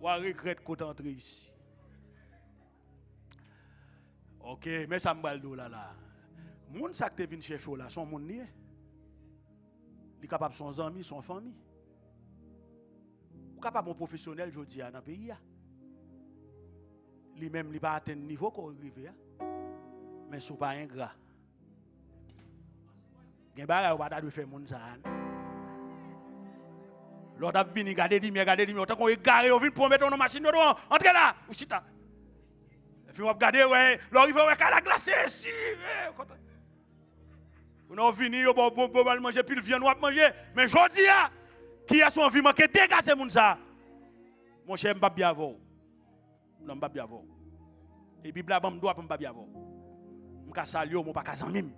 Ou regrette qu'on entre ici. OK, mais ça me baldo là. Moun ça que te vinn chercher là, son moun nié. Il est capable son amis, son famille. Ou capable un professionnel jodi dans le pays là. Lui-même il pas atteindre niveau qu'on arrive mais sou pas ingrat. Gen bagay ou pas de faire moun ça. L'autre a vini garder lumière, autant qu'on égaré, on vient promettre nos machines dedans. Entrez là, ou chita. Et puis on va regarder ouais, l'arrivé ouais la glacé ici. On a vini bon manger puis le viande on va manger, mais jodi a qui a son envie manquer dégager moun ça. Mon cher m'pa bien avant. Non m'pa bien avant. Et Bible là me doit m'pa bien avant. M'ka salio mon pas kazan mime.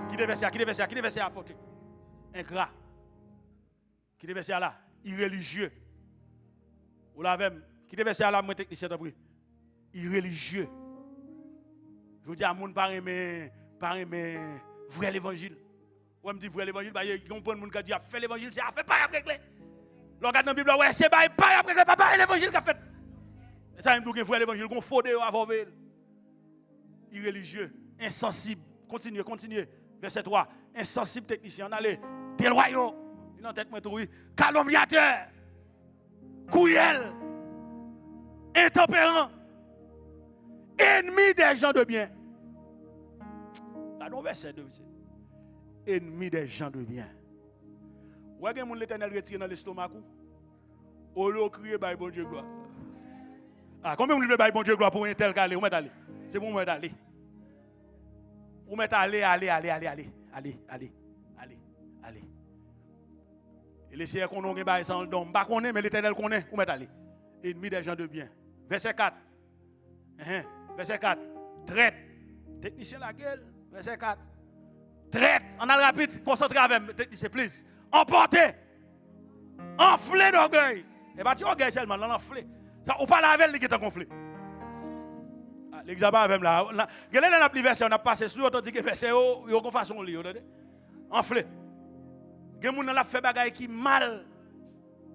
Qui devait se apporter ingrat. Qui devait se là irréligieux. Ou la même qui devait se là moi technicien d'abri. Irréligieux. Je dis à moun pas aimer vrai l'évangile. Ou me dit vrai l'évangile bah il comprend moun qui dit a fait l'évangile c'est a fait pas régler. L'on regarde dans la Bible ouais c'est pas régler pas l'évangile qu'a fait. Ça me dit que vrai l'évangile qu'on faut de avoir irréligieux, insensible. Continuez. Verset 3. Insensible technicien. On allait déloyaux. Il en tête moi tout oui. Calomniateur. Courriel. Intempérant. Ennemi des gens de bien. Là non verset 2. Ennemi des gens de bien. Ou est-ce que l'Éternel retire dans l'estomac ou le crier by bon Dieu gloire. Ah combien vous voulez by bon Dieu gloire pour un tel calé ou mettre aller. C'est pour moi d'aller. Ou mettre aller. Et laissez qu'on ait bail sans le don. Pas connaît mais l'Éternel connaît. Ou mettre aller. Ennemi des gens de bien. Verset 4. Verset 4. Traite. Technicien la gueule. Verset 4. Traite. On a le rapide. Concentrez avec technicien please. Emporté. Enflé d'orgueil. Et pas orgueil seulement, l'enflé. Ça ou pas la avec qui est gonflé. L'examen avec là. Regardez dans la verset on a passé sur tandis que verset yo yo façon li, entendez? Enflé. Gen moun la fait bagaille qui mal.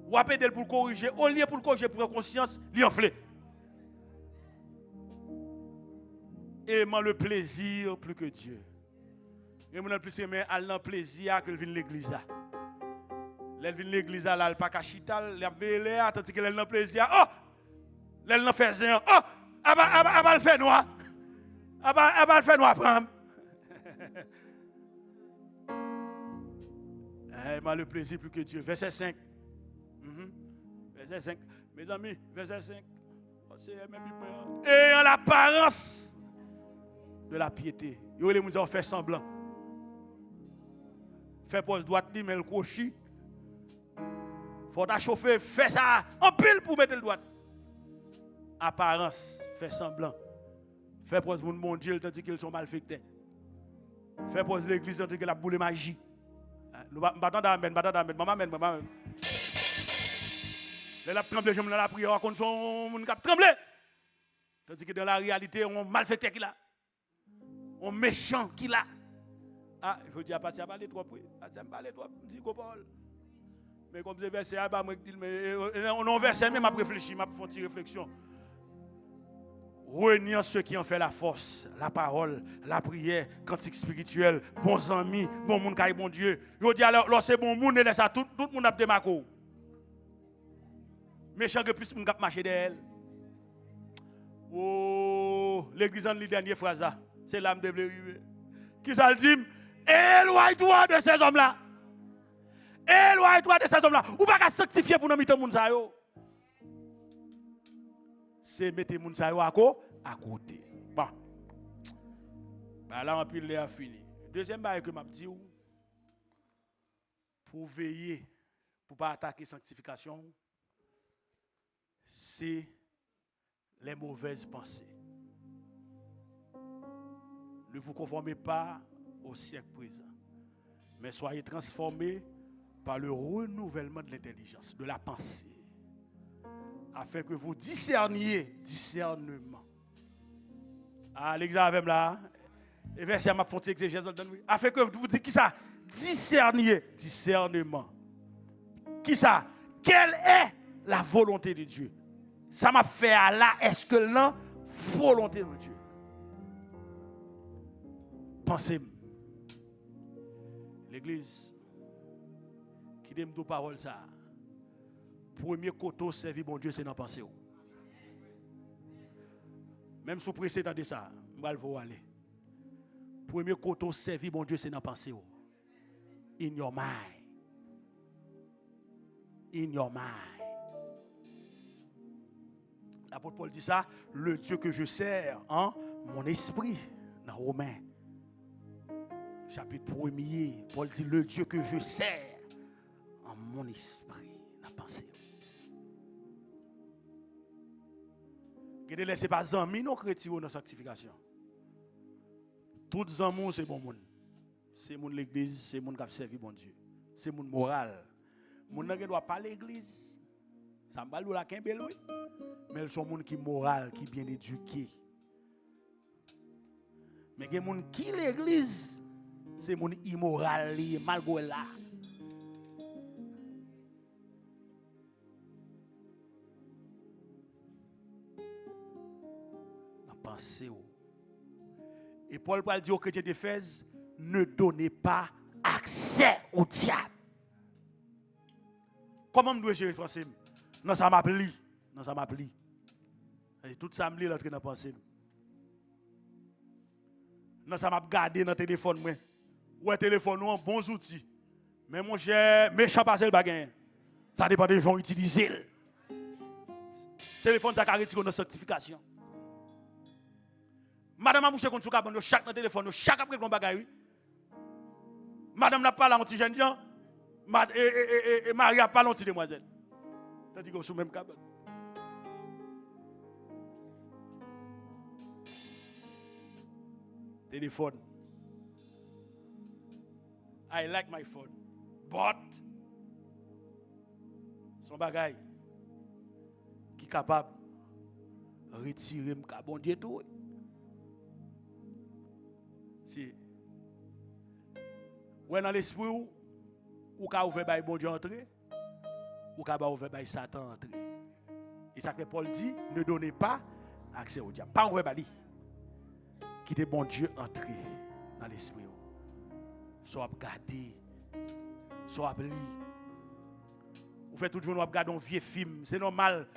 Ou appeler pour corriger, au lieu pour corriger pour conscience, li enflé. Aimant le plaisir plus que Dieu. Et moun plus aimer al nan plaisir que vinn l'église là. L'elle vient l'église là, elle pas cachital, elle veille tandis que elle nan plaisir. Oh! Elle nan fait zin. Oh! Abal fait noir. Abal fait noir prendre. Aimant le plaisir plus que Dieu. Verset 5. Verset 5. Mes amis, verset 5. Et en l'apparence de la piété. Yo les gens fait semblant. Fait pose droite li mais le cochi. Faut chauffer, fait ça en pile pour mettre le droit. Apparence, fait semblant. Fait pose mon Dieu tandis qu'ils sont malfectés. Fait pose l'église tandis qu'elle a boule magie. Nous battons d'amen, maman. Elle a tremblé, je me la prière contre son monde qui a tremblé. Tandis que dans la réalité, on malfecté qu'il a. On méchant qu'il a. Ah, il faut dire, pas ça parler trop, ça me parler trop, me dit Paul. Mais comme je verset, on a verset même à réfléchir, m'a fait une réflexion. Réunir ceux qui ont fait la force, la parole, la prière, cantique spirituel, bons amis, bon monde qui bon Dieu. Je dis alors, c'est bon monde et ça tout le monde a démarqué. Méchant que plus monde qui marcher d'elle. Oh, l'église en dernière phrase c'est l'âme de Bleu. Qui ça le dit? Éloigne-toi de ces hommes-là. Éloigne-toi de ces hommes-là. Ou pas sanctifier pour nous mettre moun sa yo. C'est mettre moun sa yo à côté. Bon. Là on pile l'air fini. Deuxième bail que m'a dit pour veiller pour pas attaquer sanctification, c'est les mauvaises pensées. Ne vous conformez pas au siècle présent, mais soyez transformés par le renouvellement de l'intelligence, de la pensée, afin que vous discerniez, discernement. Ah, l'examen là, et verset m'a fait exégèse dans nous. Afin que vous dites qui ça? Discerniez, discernement. Qui ça? Quelle est la volonté de Dieu? Ça m'a fait là, est-ce que l'un volonté de Dieu. Pensez. L'église, qui donne deux paroles ça. Premier côté servir bon Dieu, c'est dans pensée. Même si vous pressez de ça, vous allez aller. Premier côté servir bon Dieu, c'est dans pensée. In your mind. In your mind. L'apôtre Paul dit ça, le Dieu que je sers en mon esprit, dans Romains. Chapitre 1er, Paul dit le Dieu que je sers en mon esprit, la pensée. Regardez, ce n'est pas amis non chrétiens dans la sanctification. Tous les amis, c'est bon monde. C'est mon l'église, c'est mon qui a servi bon Dieu. C'est mon moral. Mon ne doit pas l'église. Ça me parle de la Kimbel, oui. Mais ils sont des gens qui sont moral, qui bien éduqués. Mais il y a des gens qui l'église, c'est des gens immoral, malgré là. Pensez. Et Paul dit aux chrétiens d'Éphèse, ne donnez pas accès au diable. Comment je dois gérer français? Non, ça m'a pli. Non, ça m'a pli. Et tout ça me lit l'entrée dans la pensée. Non, ça m'a gardé dans le téléphone. Ouais, téléphone, nous, bons outils. Mais mon cher, méchant passer le bagage. Ça dépend des gens utilisés. Téléphone, ça caractérise notre certification. Madame a bouché contre le chaque téléphone, chaque après le bagage. Madame n'a pas la petit jeune gens. Et Marie n'a pas la petite demoiselle. Tandis que sous même cabane. Téléphone. I like my phone. But son bagage qui est capable de retirer mon bon Dieu tout. Si ouais dans l'esprit ou ka ouvert bay bon Dieu entrer ou ka ouvert bay Satan entrer. Et ça que Paul dit, ne donnez pas accès au diable. Pas ouvert bali. Quittez bon Dieu entrer dans l'esprit. Soit regarder, soit lire. Vous faites toujours nous regarder un vieux film, c'est normal.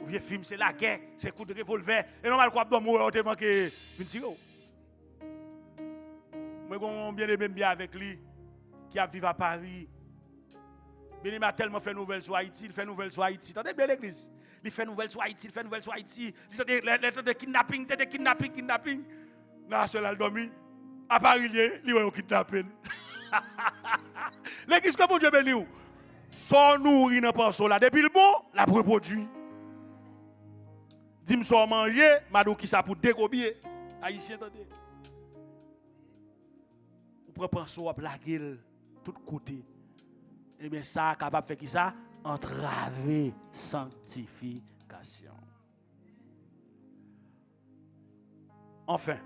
Un vieux film c'est la guerre, c'est coup de revolver, et normal quoi doit mourir tellement que vinn tirer. Moi, je bien bien avec lui, qui a vécu à Paris. Bien aimé a tellement fait nouvelle sur Haïti, il fait nouvelle sur Haïti. Attendez bien l'église. Il fait nouvelle sur Haïti, il fait nouvelle sur Haïti. Il fait des kidnapping. Non, seul a dormi. À Paris, il a kidnapping. L'église que bon Dieu béni ou. Son nourri dans pension là. Depuis le bon, la reproduit. Dis-moi son manger, madou qui ça pour décobier. Haïtien, attendez. Pour penser à blaguer tout côté. Et bien ça capable de faire qui ça? Entraver sanctification. Enfin,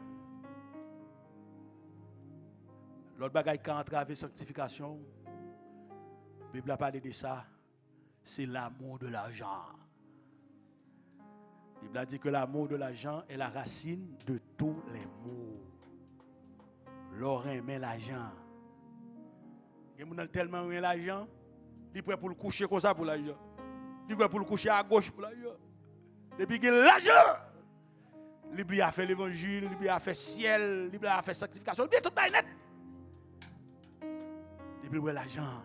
l'autre bagaille qui a entravé sanctification, la Bible a parlé de ça, c'est l'amour de l'argent. La Bible a dit que l'amour de l'argent est la racine de tous les maux. L'or aime l'argent. Il y a tellement aimé l'argent, il est prêt pour le coucher comme ça pour l'argent. Il est prêt pour le coucher à gauche pour l'argent. Depuis qu'il a l'argent, il a fait l'évangile, il a fait ciel, il a fait sanctification, il a tout net. Depuis qu'il a l'argent.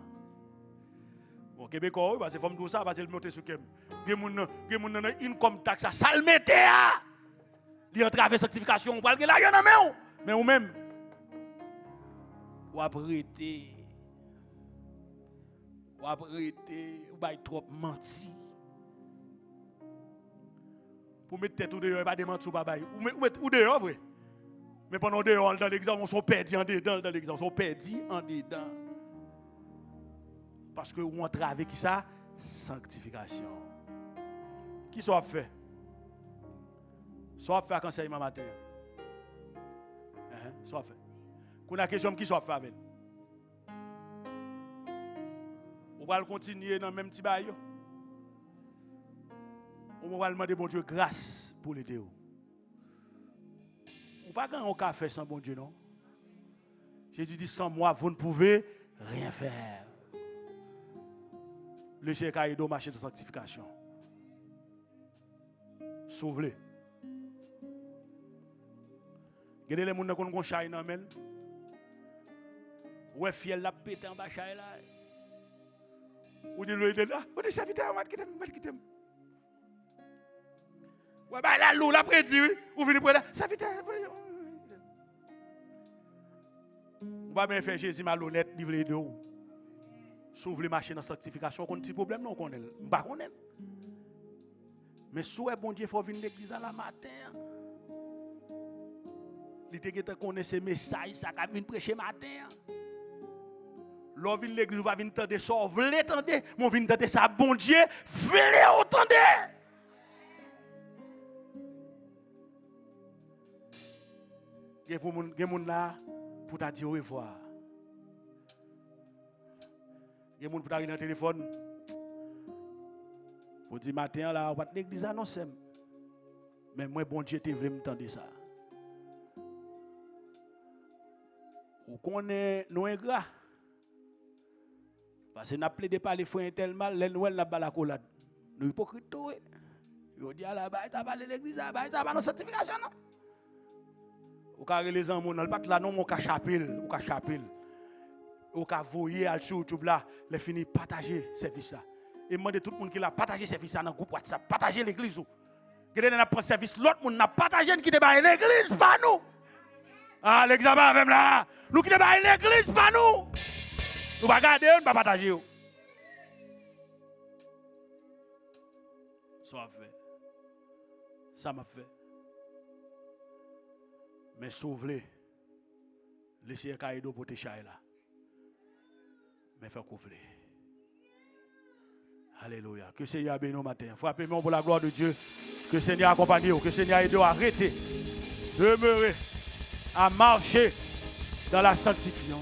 Bon, Québécois, parce que faut me dire ça, parce qu'il monte sur Kem. Il y a une income tax, ça le mette. Il entrave la sanctification, on parle de l'argent, mais ou même. Ou après, ou bail trop menti. Pour mettre tête ou dehors, pas de mentir ou pas bail. Ou dehors, vrai. Mais pendant dehors, dans l'exemple, on sont perdus en dedans, dans l'exemple, on sont perdus en dedans. Parce que on entrave qui ça? Sanctification. Qui soit fait? Soit fait enseignement matin. Soit fait. Qu'on a question qui soit fait avec. On va continuer dans le même petit bail. On va demander bon Dieu grâce pour l'aider. pas quand on a fait sans bon Dieu, non? Jésus dit, sans moi, vous ne pouvez rien faire. Le Seigneur a aidé au marché de sanctification. Sauve-le. Regardez les gens qui ont chaîne dans men. Ouais, fiel la pété en bas chaîne là. Ou dit le là, on dit serviteur, on va quitter. Ouais, bah la lou la prédit, ou venez pour là, serviteur. On va bien faire Jésus malhonnête livrer de haut. Sauve les machines en sanctification, on a un petit problème non connaît. Pas connaît. Mais souhait bon Dieu faut venir l'église à la matin. Il te connaît ces messages ça qu'a venir prêcher matin. L'on vient l'église va venir entendre ça, vous l'entendez, mon vient entendre ça bon Dieu, venez entendre. Il y a des gens là pour te dire au revoir. Il y a des gens pour t'arriver dans le téléphone. Pour dire matin là, on va l'église annoncer. Mais moi bon Dieu te voulait m'entendre ça. Ou connaît nous ingrat. Parce que nous appelons des pas les frères tellement les noël n'a pas la collade. Nous hypocrites tout. Yo dit à la bas ça va l'église ça va dans sanctification non. Ou ka les gens mon pas là non mon ka chapelle, ou ka chapelle. Ou ka voyer al sur YouTube là, les fini partager service ça. Et demander tout le monde qui l'a partager service ça dans groupe WhatsApp, partager l'église ou. Gade n'a prendre service l'autre monde n'a partager qui débat l'église pas nous. Ah l'examen avec là. Nous qui débat l'église pas nous. Nous pas garder, nous pas partager. Ça fait. Ça m'a fait. Mais sauve-les. Laissez caïdo pour te chailler là. Mais faire couvrir. Alléluia. Que Seigneur bénisse nous matin. Frappez-moi pour la gloire de Dieu. Que Seigneur accompagne vous. Que Seigneur aide à arrêter. Demeurer. À marcher dans la sanctification.